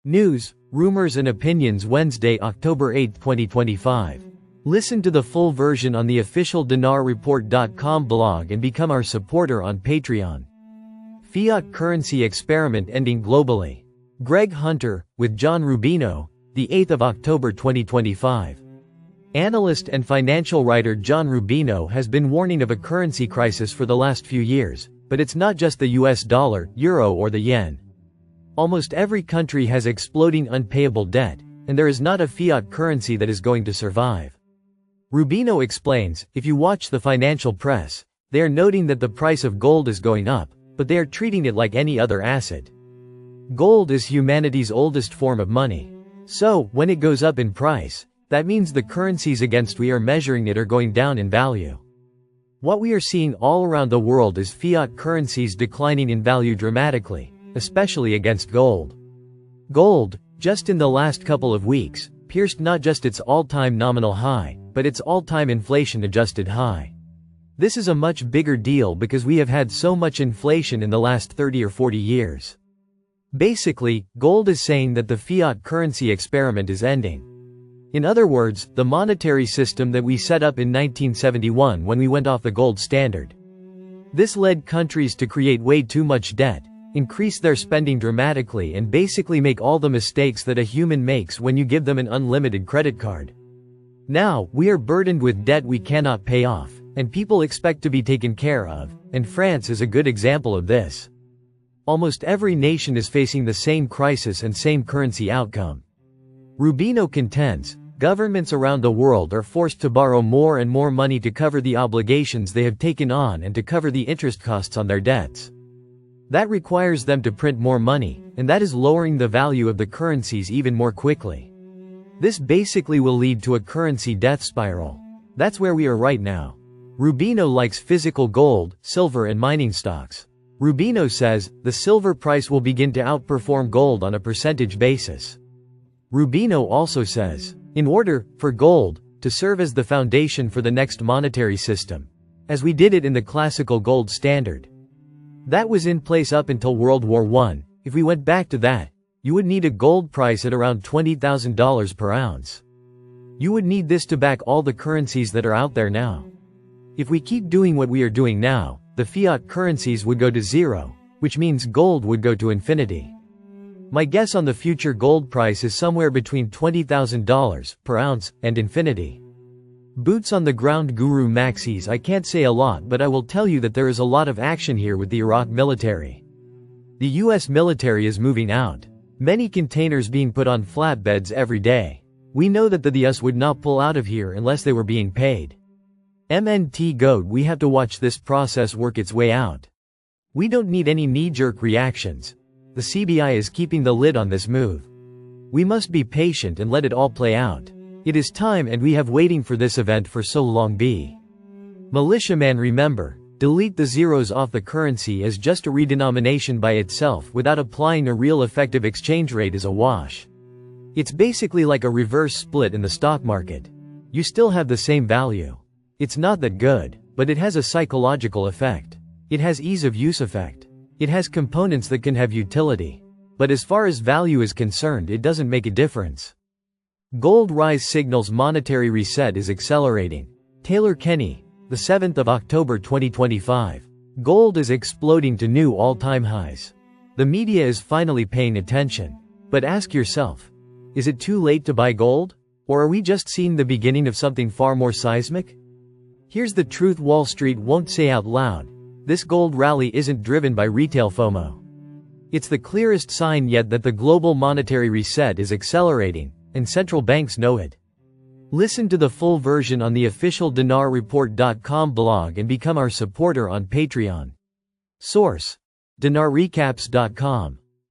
News, rumors and opinions Wednesday, October 8, 2025. Listen to the full version on the official dinarreport.com blog and become our supporter on Patreon. Fiat currency experiment ending globally. Greg Hunter, with John Rubino, the 8th of October 2025. Analyst and financial writer John Rubino has been warning of a currency crisis for the last few years, but it's not just the US dollar, euro or the yen. Almost every country has exploding unpayable debt, and there is not a fiat currency that is going to survive. Rubino explains, if you watch the financial press, they are noting that the price of gold is going up, but they are treating it like any other asset. Gold is humanity's oldest form of money. So, when it goes up in price, that means the currencies against we are measuring it are going down in value. What we are seeing all around the world is fiat currencies declining in value dramatically, especially against gold. Gold, just in the last couple of weeks, pierced not just its all-time nominal high, but its all-time inflation-adjusted high. This is a much bigger deal because we have had so much inflation in the last 30 or 40 years. Basically, gold is saying that the fiat currency experiment is ending. In other words, the monetary system that we set up in 1971 when we went off the gold standard. This led countries to create way too much debt, increase their spending dramatically and basically make all the mistakes that a human makes when you give them an unlimited credit card. Now, we are burdened with debt we cannot pay off, and people expect to be taken care of, and France is a good example of this. Almost every nation is facing the same crisis and same currency outcome. Rubino contends, governments around the world are forced to borrow more and more money to cover the obligations they have taken on and to cover the interest costs on their debts. That requires them to print more money, and that is lowering the value of the currencies even more quickly. This basically will lead to a currency death spiral. That's where we are right now. Rubino likes physical gold, silver and mining stocks. Rubino says, the silver price will begin to outperform gold on a percentage basis. Rubino also says, in order for gold to serve as the foundation for the next monetary system, as we did it in the classical gold standard, that was in place up until World War I, if we went back to that, you would need a gold price at around $20,000 per ounce. You would need this to back all the currencies that are out there now. If we keep doing what we are doing now, the fiat currencies would go to zero, which means gold would go to infinity. My guess on the future gold price is somewhere between $20,000 per ounce and infinity. Boots on the ground guru Maxis, I can't say a lot, but I will tell you that there is a lot of action here with the Iraq military. The US military is moving out. Many containers being put on flatbeds every day. We know that the US would not pull out of here unless they were being paid. MNT Goat, we have to watch this process work its way out. We don't need any knee-jerk reactions. The CBI is keeping the lid on this move. We must be patient and let it all play out. It is time and we have waiting for this event for so long. Militiaman, remember, delete the zeros off the currency as just a redenomination by itself without applying a real effective exchange rate is a wash. It's basically like a reverse split in the stock market. You still have the same value. It's not that good, but it has a psychological effect. It has ease of use effect. It has components that can have utility. But as far as value is concerned, it doesn't make a difference. Gold rise signals monetary reset is accelerating. Taylor Kenny, the 7th of October 2025. Gold is exploding to new all-time highs. The media is finally paying attention. But ask yourself, is it too late to buy gold? Or are we just seeing the beginning of something far more seismic? Here's the truth Wall Street won't say out loud. This gold rally isn't driven by retail FOMO. It's the clearest sign yet that the global monetary reset is accelerating, and central banks know it. Listen to the full version on the official dinarreport.com blog and become our supporter on Patreon. Source: dinarrecaps.com